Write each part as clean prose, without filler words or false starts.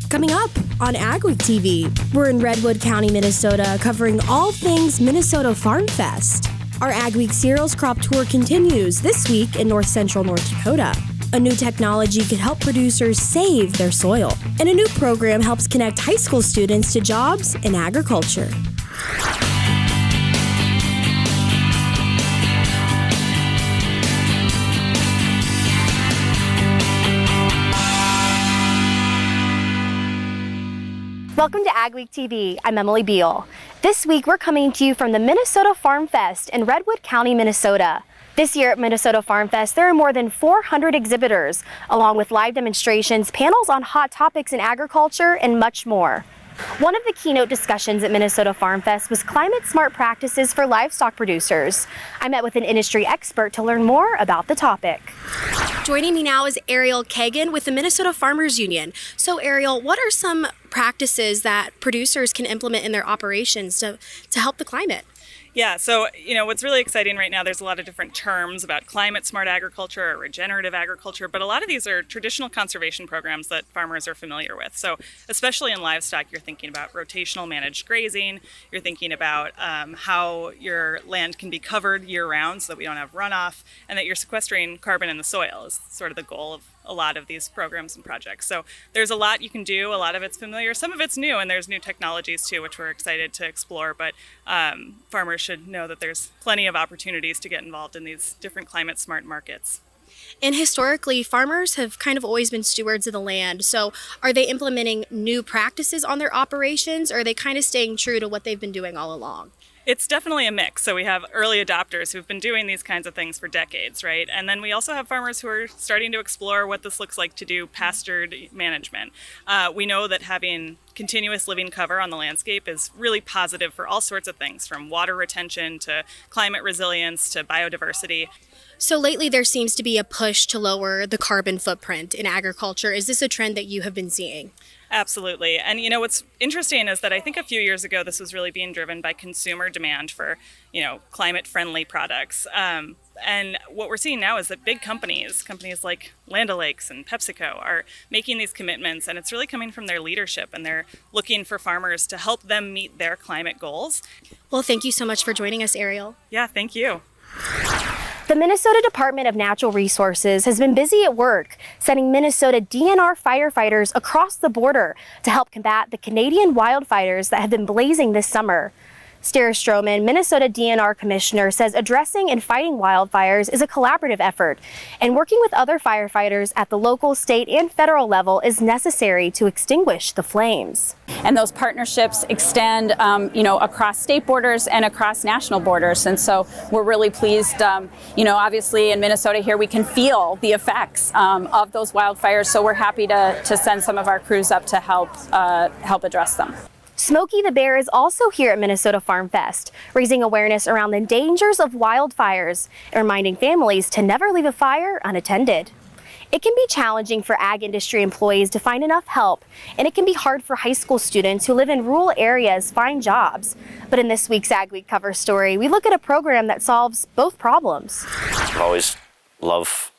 Coming up on AgweekTV, we're in Redwood County, Minnesota, covering all things Minnesota Farmfest. Our AgWeek cereals crop tour continues this week in north central North Dakota. A new technology could help producers save their soil, and a new program helps connect high school students to jobs in agriculture. Welcome to AgweekTV. I'm Emily Beal. This week, we're coming to you from the Minnesota Farmfest in Redwood County, Minnesota. This year at Minnesota Farmfest, there are more than 400 exhibitors, along with live demonstrations, panels on hot topics in agriculture, and much more. One of the keynote discussions at Minnesota Farmfest was climate-smart practices for livestock producers. I met with an industry expert to learn more about the topic. Joining me now is Ariel Kagan with the Minnesota Farmers Union. So Ariel, what are some practices that producers can implement in their operations to help the climate? Yeah, so what's really exciting right now, there's a lot of different terms about climate smart agriculture or regenerative agriculture, but a lot of these are traditional conservation programs that farmers are familiar with. So especially in livestock, you're thinking about rotational managed grazing, you're thinking about how your land can be covered year round so that we don't have runoff, and that you're sequestering carbon in the soil is sort of the goal of a lot of these programs and projects. So there's a lot you can do. A lot of it's familiar, some of it's new, and there's new technologies too, which we're excited to explore. But farmers should know that there's plenty of opportunities to get involved in these different climate smart markets. And historically, farmers have kind of always been stewards of the land. So are they implementing new practices on their operations, or are they kind of staying true to what they've been doing all along? It's definitely a mix. So we have early adopters who've been doing these kinds of things for decades, right? And then we also have farmers who are starting to explore what this looks like to do pastured management. We know that having continuous living cover on the landscape is really positive for all sorts of things, from water retention to climate resilience to biodiversity. So lately there seems to be a push to lower the carbon footprint in agriculture. Is this a trend that you have been seeing? Absolutely. And what's interesting is that I think a few years ago this was really being driven by consumer demand for, climate-friendly products. And what we're seeing now is that big companies like Land O'Lakes and PepsiCo are making these commitments, and it's really coming from their leadership, and they're looking for farmers to help them meet their climate goals. Well, thank you so much for joining us, Ariel. Yeah, thank you. The Minnesota Department of Natural Resources has been busy at work sending Minnesota DNR firefighters across the border to help combat the Canadian wildfires that have been blazing this summer. Stara Stroman, Minnesota DNR Commissioner, says addressing and fighting wildfires is a collaborative effort, and working with other firefighters at the local, state, and federal level is necessary to extinguish the flames. And those partnerships extend, across state borders and across national borders. And so we're really pleased, obviously in Minnesota here, we can feel the effects of those wildfires. So we're happy to send some of our crews up to help address them. Smokey the Bear is also here at Minnesota Farmfest, raising awareness around the dangers of wildfires and reminding families to never leave a fire unattended. It can be challenging for ag industry employees to find enough help, and it can be hard for high school students who live in rural areas find jobs. But in this week's Ag Week cover story, we look at a program that solves both problems. I've always loved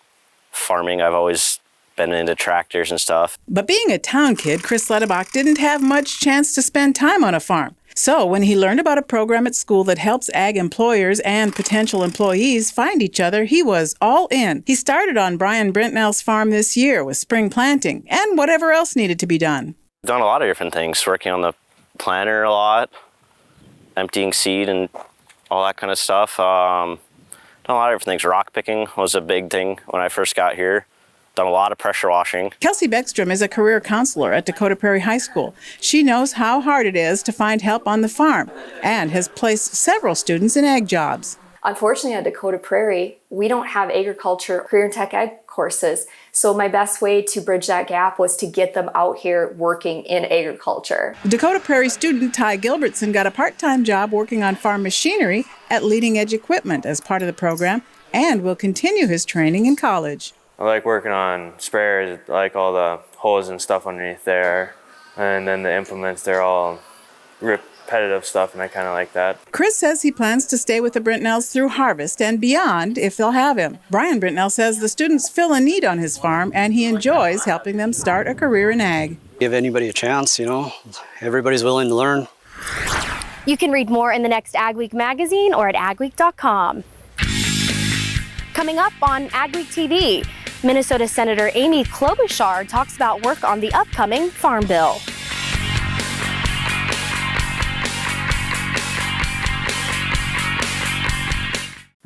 farming. I've always been into tractors and stuff. But being a town kid, Chris Letterbach didn't have much chance to spend time on a farm. So when he learned about a program at school that helps ag employers and potential employees find each other, he was all in. He started on Brian Brentnell's farm this year with spring planting and whatever else needed to be done. I've done a lot of different things, working on the planter a lot, emptying seed and all that kind of stuff. Done a lot of different things. Rock picking was a big thing when I first got here. Done a lot of pressure washing. Kelsey Beckstrom is a career counselor at Dakota Prairie High School. She knows how hard it is to find help on the farm and has placed several students in ag jobs. Unfortunately, at Dakota Prairie, we don't have agriculture career and tech ag courses. So my best way to bridge that gap was to get them out here working in agriculture. Dakota Prairie student Ty Gilbertson got a part-time job working on farm machinery at Leading Edge Equipment as part of the program and will continue his training in college. I like working on sprayers, like all the hose and stuff underneath there. And then the implements, they're all repetitive stuff, and I kind of like that. Chris says he plans to stay with the Brentnells through harvest and beyond if they'll have him. Brian Brentnell says the students fill a need on his farm, and he enjoys helping them start a career in ag. Give anybody a chance, everybody's willing to learn. You can read more in the next AgWeek magazine or at agweek.com. Coming up on AgweekTV, Minnesota Senator Amy Klobuchar talks about work on the upcoming Farm Bill.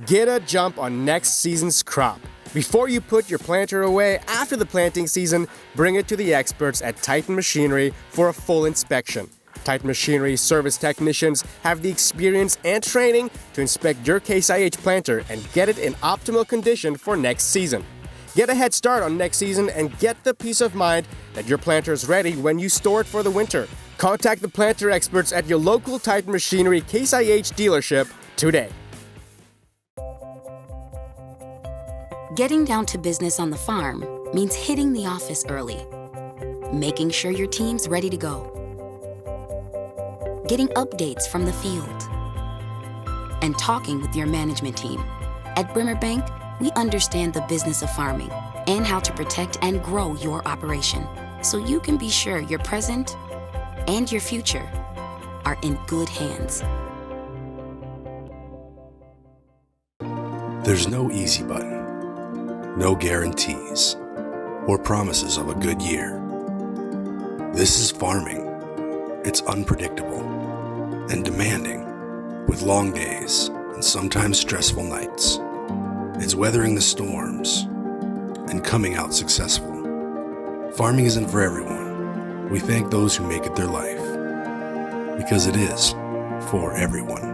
Get a jump on next season's crop. Before you put your planter away after the planting season, bring it to the experts at Titan Machinery for a full inspection. Titan Machinery service technicians have the experience and training to inspect your Case IH planter and get it in optimal condition for next season. Get a head start on next season and get the peace of mind that your planter is ready when you store it for the winter. Contact the planter experts at your local Titan Machinery Case IH dealership today. Getting down to business on the farm means hitting the office early, making sure your team's ready to go, getting updates from the field, and talking with your management team. At Bremer Bank, we understand the business of farming and how to protect and grow your operation, so you can be sure your present and your future are in good hands. There's no easy button, no guarantees, or promises of a good year. This is farming. It's unpredictable and demanding, with long days and sometimes stressful nights. It's weathering the storms and coming out successful. Farming isn't for everyone. We thank those who make it their life, because it is for everyone.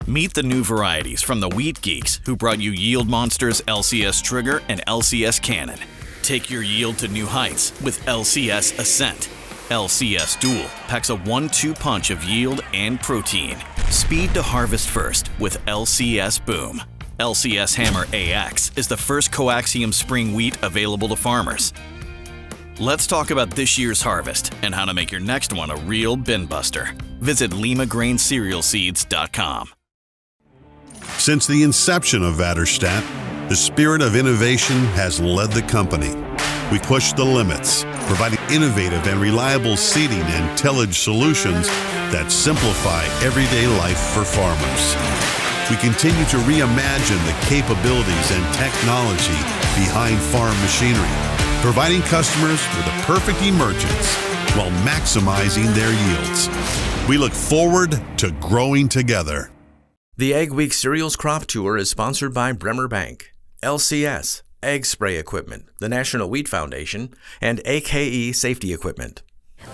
Meet the new varieties from the wheat geeks who brought you Yield Monsters LCS Trigger and LCS Cannon. Take your yield to new heights with LCS Ascent. LCS Dual packs a 1-2 punch of yield and protein. Speed to harvest first with LCS Boom. LCS Hammer AX is the first coaxium spring wheat available to farmers. Let's talk about this year's harvest and how to make your next one a real bin buster. Visit limagraincerealseeds.com. Since the inception of Vaderstadt, the spirit of innovation has led the company. We push the limits, providing innovative and reliable seeding and tillage solutions that simplify everyday life for farmers. We continue to reimagine the capabilities and technology behind farm machinery, providing customers with a perfect emergence while maximizing their yields. We look forward to growing together. The AgWeek Cereals Crop Tour is sponsored by Bremer Bank, LCS, Egg Spray Equipment, the National Wheat Foundation, and AKE Safety Equipment.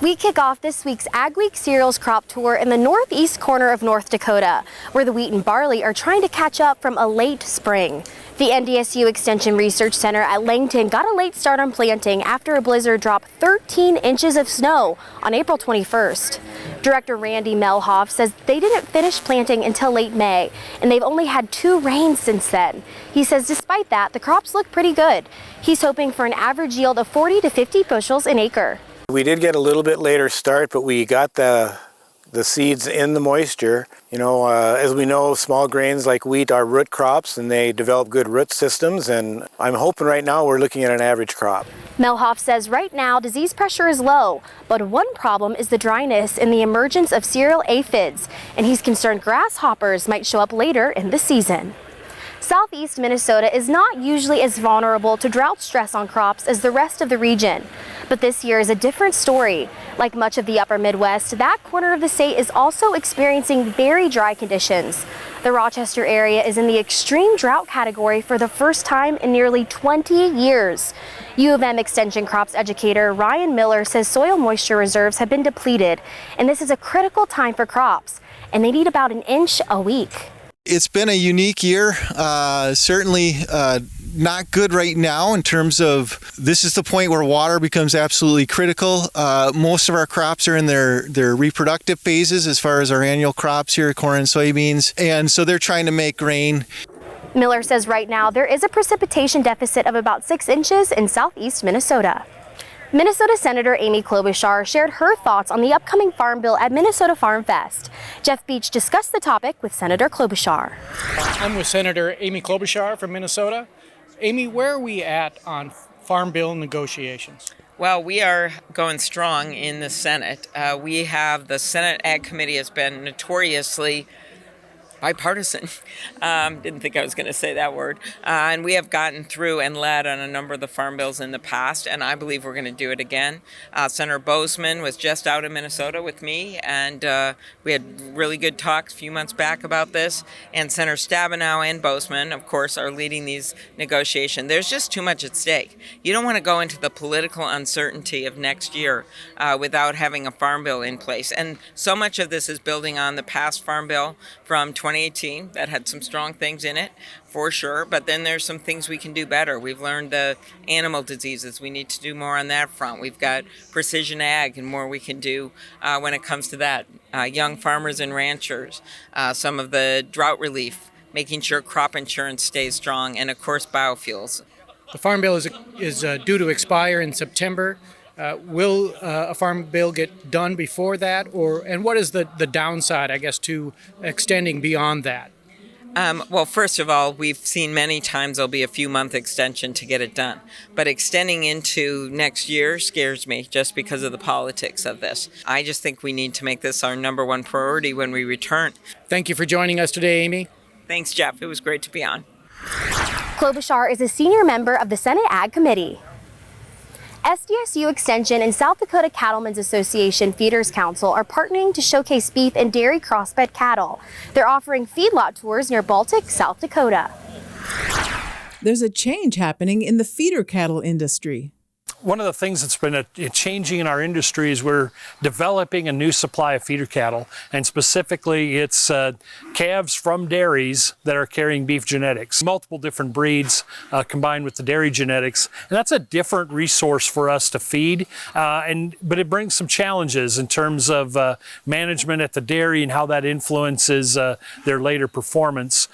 We kick off this week's AgWeek Cereals Crop Tour in the northeast corner of North Dakota, where the wheat and barley are trying to catch up from a late spring. The NDSU Extension Research Center at Langton got a late start on planting after a blizzard dropped 13 inches of snow on April 21st. Director Randy Melhoff says they didn't finish planting until late May, and they've only had 2 rains since then. He says despite that, the crops look pretty good. He's hoping for an average yield of 40 to 50 bushels an acre. We did get a little bit later start, but we got the seeds in the moisture. As we know, small grains like wheat are root crops and they develop good root systems, and I'm hoping right now we're looking at an average crop. Melhoff says right now disease pressure is low, but one problem is the dryness and the emergence of cereal aphids, and he's concerned grasshoppers might show up later in the season. Southeast Minnesota is not usually as vulnerable to drought stress on crops as the rest of the region. But this year is a different story. Like much of the upper Midwest, that corner of the state is also experiencing very dry conditions. The Rochester area is in the extreme drought category for the first time in nearly 20 years. U of M Extension Crops educator Ryan Miller says soil moisture reserves have been depleted, and this is a critical time for crops, and they need about an inch a week. It's been a unique year, certainly not good right now in terms of this is the point where water becomes absolutely critical. Most of our crops are in their reproductive phases as far as our annual crops here, corn and soybeans, and so they're trying to make grain. Miller says right now there is a precipitation deficit of about 6 inches in southeast Minnesota. Minnesota Senator Amy Klobuchar shared her thoughts on the upcoming Farm Bill at Minnesota Farmfest. Jeff Beach discussed the topic with Senator Klobuchar. I'm with Senator Amy Klobuchar from Minnesota. Amy, where are we at on Farm Bill negotiations? Well, we are going strong in the Senate. We have the Senate Ag Committee has been notoriously bipartisan. Didn't think I was going to say that word. And we have gotten through and led on a number of the farm bills in the past, and I believe we're going to do it again. Senator Bozeman was just out in Minnesota with me, and we had really good talks a few months back about this. And Senator Stabenow and Bozeman, of course, are leading these negotiations. There's just too much at stake. You don't want to go into the political uncertainty of next year without having a farm bill in place. And so much of this is building on the past farm bill from 2018 that had some strong things in it, for sure, but then there's some things we can do better. We've learned the animal diseases. We need to do more on that front. We've got precision ag and more we can do when it comes to that. Young farmers and ranchers, some of the drought relief, making sure crop insurance stays strong, and of course biofuels. The Farm Bill is due to expire in September. Will a farm bill get done before that, and what is the downside, I guess, to extending beyond that? Well, first of all, we've seen many times there'll be a few-month extension to get it done. But extending into next year scares me just because of the politics of this. I just think we need to make this our number one priority when we return. Thank you for joining us today, Amy. Thanks, Jeff. It was great to be on. Klobuchar is a senior member of the Senate Ag Committee. SDSU Extension and South Dakota Cattlemen's Association Feeders Council are partnering to showcase beef and dairy crossbred cattle. They're offering feedlot tours near Baltic, South Dakota. There's a change happening in the feeder cattle industry. One of the things that's been changing in our industry is we're developing a new supply of feeder cattle, and specifically it's calves from dairies that are carrying beef genetics. Multiple different breeds combined with the dairy genetics, and that's a different resource for us to feed, but it brings some challenges in terms of management at the dairy and how that influences their later performance.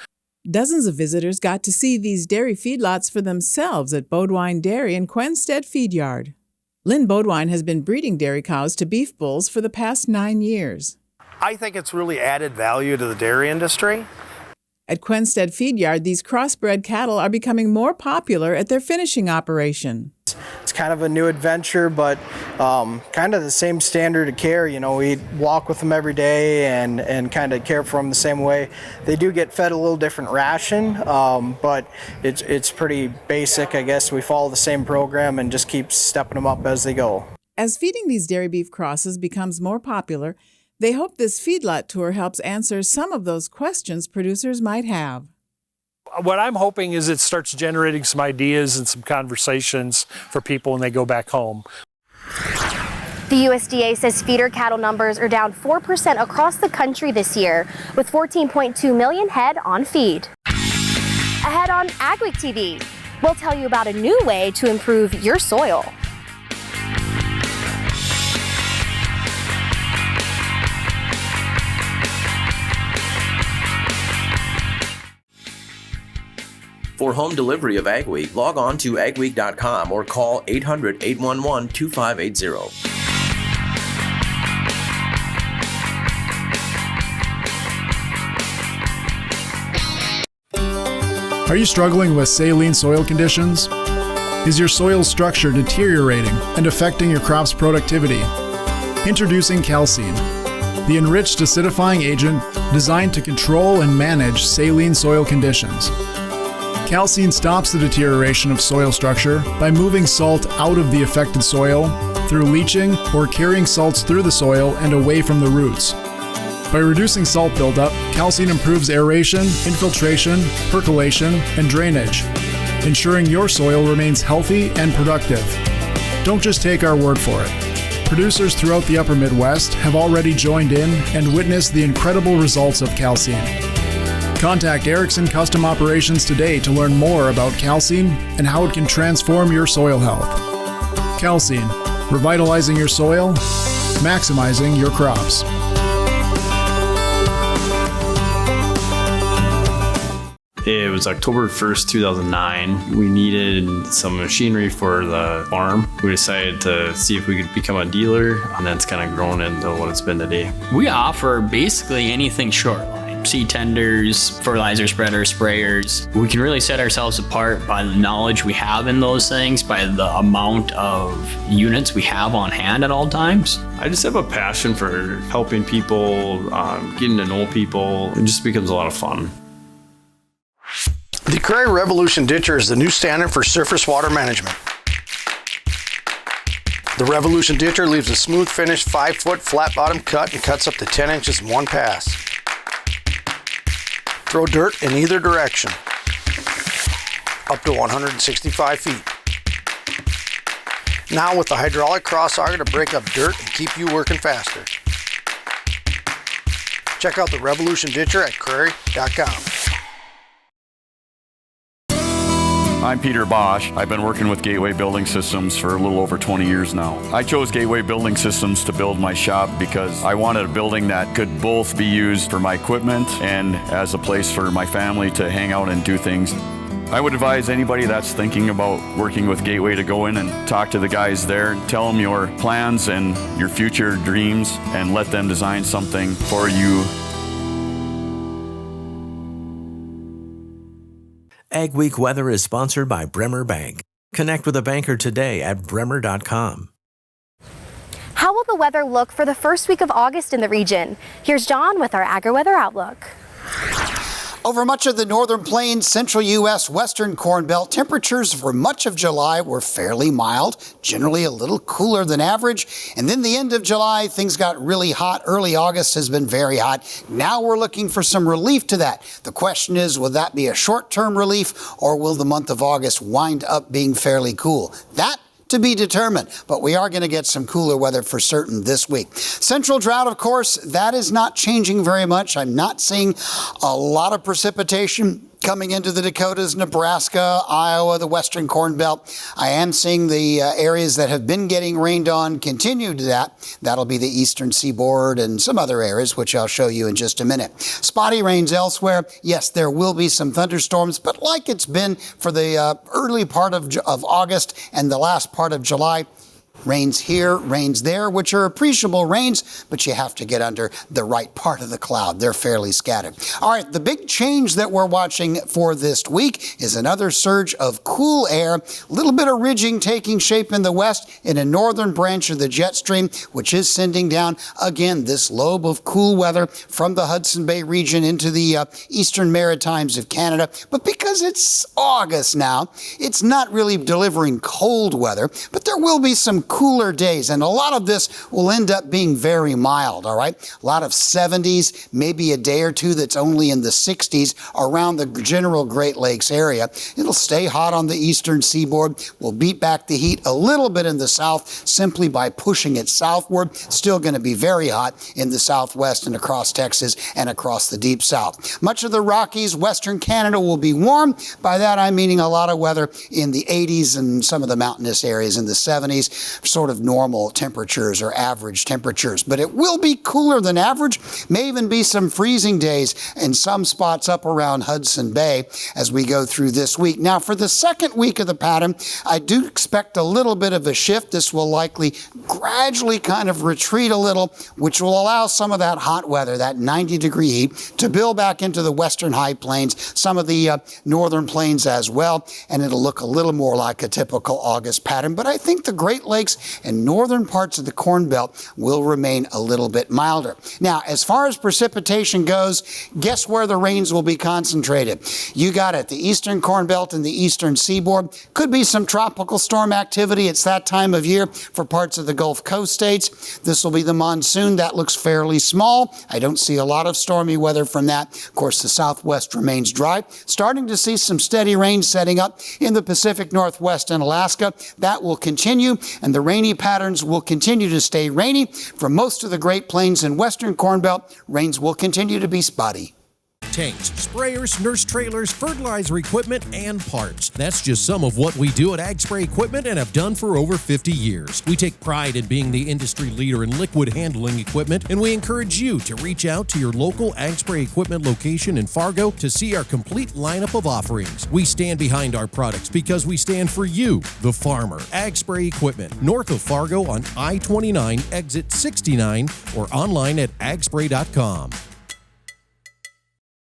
Dozens of visitors got to see these dairy feedlots for themselves at Bodwine Dairy and Quenstead Feed Yard. Lynn Bodwine has been breeding dairy cows to beef bulls for the past 9 years. I think it's really added value to the dairy industry. At Quenstead Feed Yard, these crossbred cattle are becoming more popular at their finishing operation. It's kind of a new adventure, but kind of the same standard of care. You know, we walk with them every day and kind of care for them the same way. They do get fed a little different ration, but it's pretty basic, I guess. We follow the same program and just keep stepping them up as they go. As feeding these dairy beef crosses becomes more popular, they hope this feedlot tour helps answer some of those questions producers might have. What I'm hoping is it starts generating some ideas and some conversations for people when they go back home. The USDA says feeder cattle numbers are down 4% across the country this year, with 14.2 million head on feed. Ahead on AgweekTV, we'll tell you about a new way to improve your soil. For home delivery of AgWeek, log on to agweek.com or call 800-811-2580. Are you struggling with saline soil conditions? Is your soil structure deteriorating and affecting your crop's productivity? Introducing Calcine, the enriched acidifying agent designed to control and manage saline soil conditions. Calcine stops the deterioration of soil structure by moving salt out of the affected soil through leaching or carrying salts through the soil and away from the roots. By reducing salt buildup, Calcine improves aeration, infiltration, percolation, and drainage, ensuring your soil remains healthy and productive. Don't just take our word for it. Producers throughout the upper Midwest have already joined in and witnessed the incredible results of Calcine. Contact Erickson Custom Operations today to learn more about Calcine and how it can transform your soil health. Calcine, revitalizing your soil, maximizing your crops. It was October 1st, 2009. We needed some machinery for the farm. We decided to see if we could become a dealer, and that's kind of grown into what it's been today. We offer basically anything short line. Seed tenders, fertilizer spreaders, sprayers. We can really set ourselves apart by the knowledge we have in those things, by the amount of units we have on hand at all times. I just have a passion for helping people, getting to know people. It just becomes a lot of fun. The Prairie Revolution Ditcher is the new standard for surface water management. The Revolution Ditcher leaves a smooth finished 5-foot flat bottom cut and cuts up to 10 inches in one pass. Throw dirt in either direction, up to 165 feet. Now with the hydraulic cross auger to break up dirt and keep you working faster. Check out the Revolution Ditcher at Prairie.com. I'm Peter Bosch. I've been working with Gateway Building Systems for a little over 20 years now. I chose Gateway Building Systems to build my shop because I wanted a building that could both be used for my equipment and as a place for my family to hang out and do things. I would advise anybody that's thinking about working with Gateway to go in and talk to the guys there, tell them your plans and your future dreams, and let them design something for you. AgWeek Weather is sponsored by Bremer Bank. Connect with a banker today at bremer.com. How will the weather look for the first week of August in the region? Here's John with our Agri-weather outlook. Over much of the northern plains, central U.S., western Corn Belt, temperatures for much of July were fairly mild, generally a little cooler than average. And then the end of July, things got really hot. Early August has been very hot. Now we're looking for some relief to that. The question is, will that be a short-term relief, or will the month of August wind up being fairly cool? That to be determined, but we are going to get some cooler weather for certain this week. Central drought, of course, that is not changing very much. I'm not seeing a lot of precipitation coming into the Dakotas, Nebraska, Iowa, the western Corn Belt. I am seeing the areas that have been getting rained on continue to that. That'll be the eastern seaboard and some other areas, which I'll show you in just a minute. Spotty rains elsewhere. Yes, there will be some thunderstorms, but like it's been for the early part of August and the last part of July, rains here, rains there, which are appreciable rains, but you have to get under the right part of the cloud. They're fairly scattered. All right, the big change that we're watching for this week is another surge of cool air, a little bit of ridging taking shape in the west in a northern branch of the jet stream, which is sending down, again, this lobe of cool weather from the Hudson Bay region into the eastern Maritimes of Canada. But because it's August now, it's not really delivering cold weather, but there will be some cooler days, and a lot of this will end up being very mild, all right? A lot of 70s, maybe a day or two that's only in the 60s around the general Great Lakes area. It'll stay hot on the eastern seaboard. We'll beat back the heat a little bit in the south simply by pushing it southward. Still going to be very hot in the southwest and across Texas and across the deep south. Much of the Rockies, western Canada will be warm. By that I'm meaning a lot of weather in the 80s and some of the mountainous areas in the 70s. Sort of normal temperatures or average temperatures, but it will be cooler than average. May even be some freezing days in some spots up around Hudson Bay as we go through this week. Now, for the second week of the pattern, I do expect a little bit of a shift. This will likely gradually kind of retreat a little, which will allow some of that hot weather, that 90-degree heat, to build back into the western high plains, some of the northern plains as well, and it'll look a little more like a typical August pattern. But I think the Great Lakes and northern parts of the Corn Belt will remain a little bit milder. Now, as far as precipitation goes, guess where the rains will be concentrated? You got it, the eastern Corn Belt and the eastern seaboard. Could be some tropical storm activity. It's that time of year for parts of the Gulf Coast states. This will be the monsoon. That looks fairly small. I don't see a lot of stormy weather from that. Of course, the southwest remains dry. Starting to see some steady rain setting up in the Pacific Northwest and Alaska. That will continue, and the rainy patterns will continue to stay rainy. For most of the Great Plains and western Corn Belt, rains will continue to be spotty. tanks, sprayers, nurse trailers, fertilizer equipment, and parts. That's just some of what we do at Ag Spray Equipment and have done for over 50 years. We take pride in being the industry leader in liquid handling equipment, and we encourage you to reach out to your local Ag Spray Equipment location in Fargo to see our complete lineup of offerings. We stand behind our products because we stand for you, the farmer. Ag Spray Equipment, north of Fargo on I-29, exit 69, or online at agspray.com.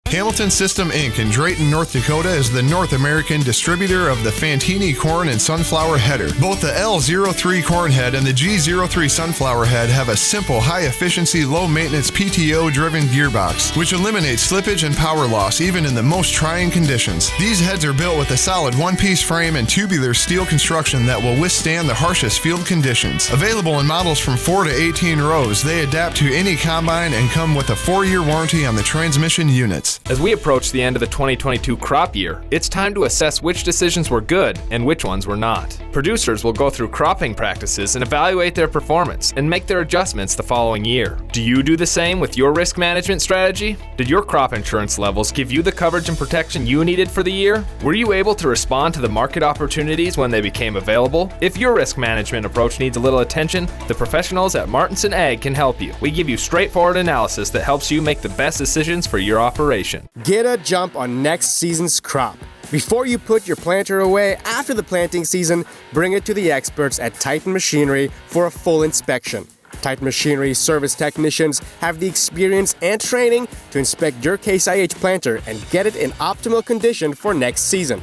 Hamilton System Inc. in Drayton, North Dakota is the North American distributor of the Fantini corn and sunflower header. Both the L03 corn head and the G03 sunflower head have a simple, high-efficiency, low-maintenance PTO-driven gearbox, which eliminates slippage and power loss even in the most trying conditions. These heads are built with a solid one-piece frame and tubular steel construction that will withstand the harshest field conditions. Available in models from 4 to 18 rows, they adapt to any combine and come with a 4-year warranty on the transmission units. As we approach the end of the 2022 crop year, it's time to assess which decisions were good and which ones were not. Producers will go through cropping practices and evaluate their performance and make their adjustments the following year. Do you do the same with your risk management strategy? Did your crop insurance levels give you the coverage and protection you needed for the year? Were you able to respond to the market opportunities when they became available? If your risk management approach needs a little attention, the professionals at Martinson Ag can help you. We give you straightforward analysis that helps you make the best decisions for your operation. Get a jump on next season's crop. Before you put your planter away after the planting season, bring it to the experts at Titan Machinery for a full inspection. Titan Machinery service technicians have the experience and training to inspect your Case IH planter and get it in optimal condition for next season.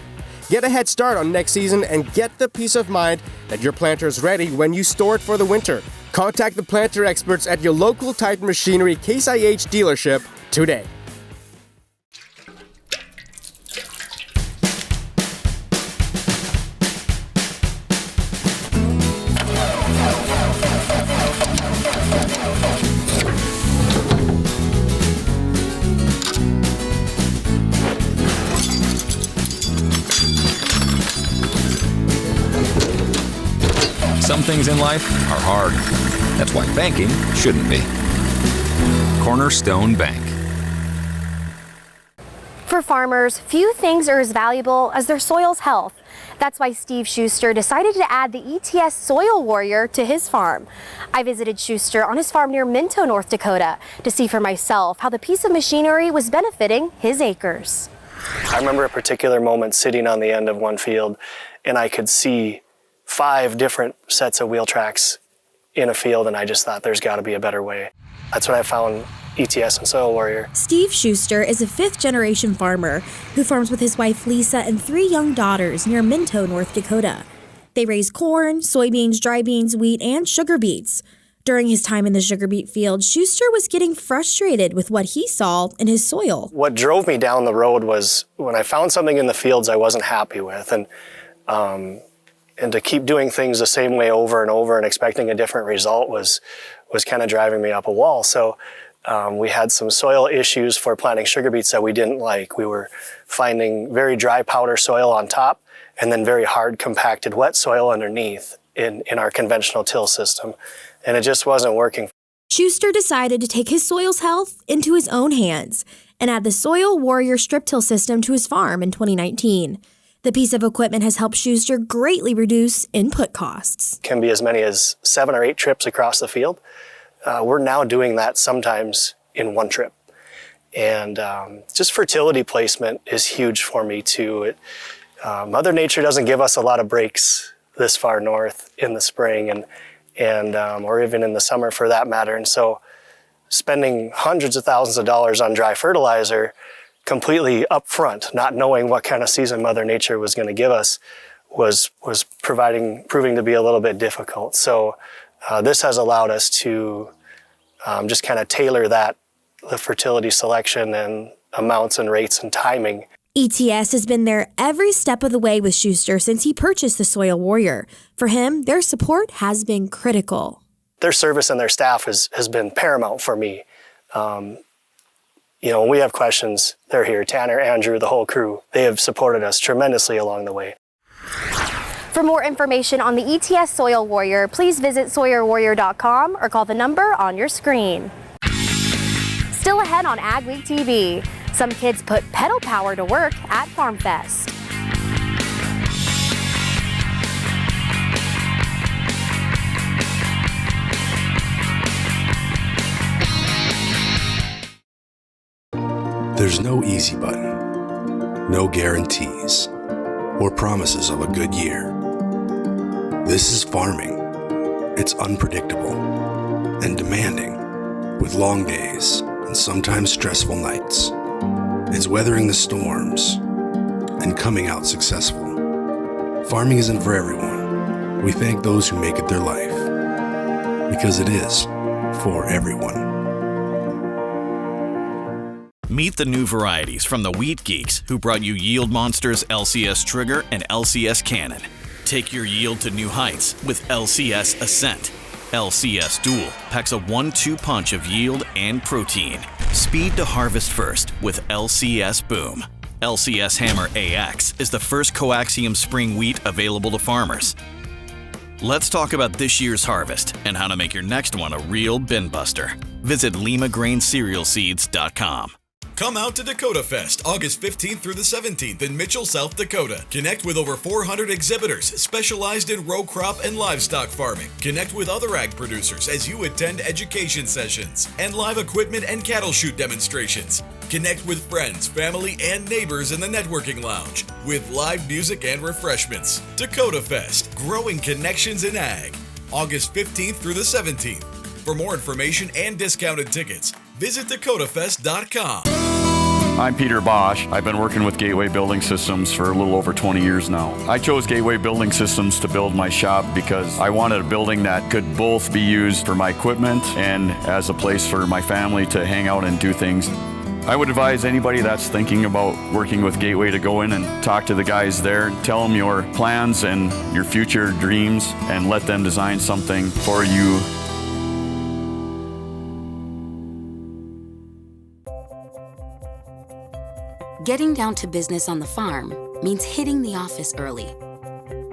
Get a head start on next season and get the peace of mind that your planter is ready when you store it for the winter. Contact the planter experts at your local Titan Machinery Case IH dealership today. Some things in life are hard. That's why banking shouldn't be. Cornerstone Bank. For farmers, few things are as valuable as their soil's health. That's why Steve Schuster decided to add the ETS Soil Warrior to his farm. I visited Schuster on his farm near Minto, North Dakota, to see for myself how the piece of machinery was benefiting his acres. I remember a particular moment sitting on the end of one field, and I could see 5 different sets of wheel tracks in a field, and I just thought there's got to be a better way. That's when I found ETS and Soil Warrior. Steve Schuster is a 5th-generation farmer who farms with his wife Lisa and 3 young daughters near Minto, North Dakota. They raise corn, soybeans, dry beans, wheat, and sugar beets. During his time in the sugar beet field, Schuster was getting frustrated with what he saw in his soil. What drove me down the road was when I found something in the fields I wasn't happy with, and to keep doing things the same way over and over and expecting a different result was kind of driving me up a wall. So we had some soil issues for planting sugar beets that we didn't like. We were finding very dry powder soil on top and then very hard compacted wet soil underneath in our conventional till system. And it just wasn't working. Schuster decided to take his soil's health into his own hands and add the Soil Warrior strip till system to his farm in 2019. The piece of equipment has helped Schuster greatly reduce input costs. Can be as many as 7 or 8 trips across the field. We're now doing that sometimes in one trip. And just fertility placement is huge for me too. Mother Nature doesn't give us a lot of breaks this far north in the spring or even in the summer for that matter. And so spending hundreds of thousands of dollars on dry fertilizer completely upfront, not knowing what kind of season Mother Nature was going to give us, was proving to be a little bit difficult. So this has allowed us to just kind of tailor the fertility selection and amounts and rates and timing. ETS has been there every step of the way with Schuster since he purchased the Soil Warrior. For him, their support has been critical. Their service and their staff has been paramount for me. When we have questions, they're here. Tanner, Andrew, the whole crew, they have supported us tremendously along the way. For more information on the ETS Soil Warrior, please visit SoilWarrior.com or call the number on your screen. Still ahead on AgWeek TV. Some kids put pedal power to work at Farmfest. There's no easy button, no guarantees, or promises of a good year. This is farming. It's unpredictable and demanding, with long days and sometimes stressful nights. It's weathering the storms and coming out successful. Farming isn't for everyone. We thank those who make it their life, because it is for everyone. Meet the new varieties from the Wheat Geeks, who brought you Yield Monsters LCS Trigger and LCS Cannon. Take your yield to new heights with LCS Ascent. LCS Dual packs a 1-2 punch of yield and protein. Speed to harvest first with LCS Boom. LCS Hammer AX is the first coaxium spring wheat available to farmers. Let's talk about this year's harvest and how to make your next one a real bin buster. Visit limagraincerealseeds.com. Come out to Dakota Fest, August 15th through the 17th in Mitchell, South Dakota. Connect with over 400 exhibitors specialized in row crop and livestock farming. Connect with other ag producers as you attend education sessions and live equipment and cattle shoot demonstrations. Connect with friends, family, and neighbors in the networking lounge with live music and refreshments. Dakota Fest, growing connections in ag. August 15th through the 17th. For more information and discounted tickets, visit dakotafest.com. I'm Peter Bosch. I've been working with Gateway Building Systems for a little over 20 years now. I chose Gateway Building Systems to build my shop because I wanted a building that could both be used for my equipment and as a place for my family to hang out and do things. I would advise anybody that's thinking about working with Gateway to go in and talk to the guys there, tell them your plans and your future dreams, and let them design something for you. Getting down to business on the farm means hitting the office early,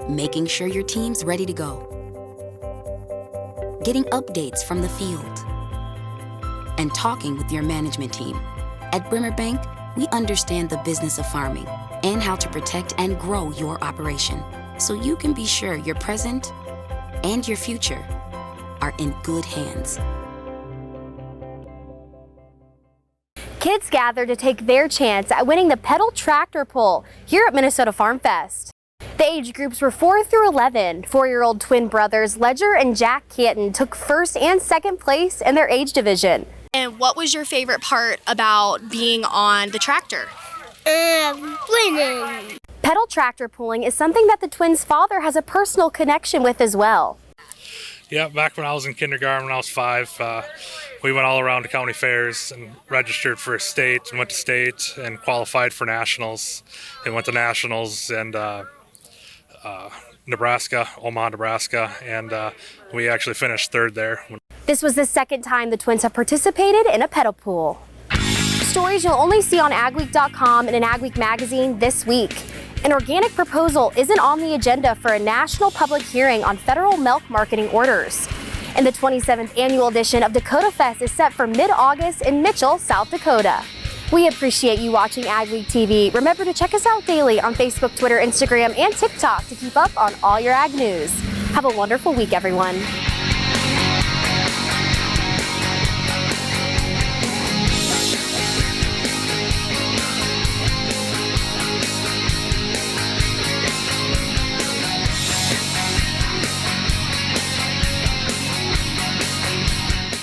making sure your team's ready to go, getting updates from the field, and talking with your management team. At Bremer Bank, we understand the business of farming and how to protect and grow your operation, so you can be sure your present and your future are in good hands. Kids gathered to take their chance at winning the pedal tractor pull here at Minnesota Farmfest. The age groups were 4 through 11. 4-year-old twin brothers Ledger and Jack Canton took first and second place in their age division. And what was your favorite part about being on the tractor? Winning. Pedal tractor pulling is something that the twins' father has a personal connection with as well. Yeah, back when I was in kindergarten, when I was 5, we went all around to county fairs and registered for state and went to state and qualified for nationals and went to nationals and Nebraska, Omaha, Nebraska, and we actually finished 3rd there. This was the second time the twins have participated in a pedal pool. Stories you'll only see on AgWeek.com and in AgWeek magazine this week. An organic proposal isn't on the agenda for a national public hearing on federal milk marketing orders. And the 27th annual edition of Dakota Fest is set for mid-August in Mitchell, South Dakota. We appreciate you watching AgweekTV. Remember to check us out daily on Facebook, Twitter, Instagram, and TikTok to keep up on all your ag news. Have a wonderful week, everyone.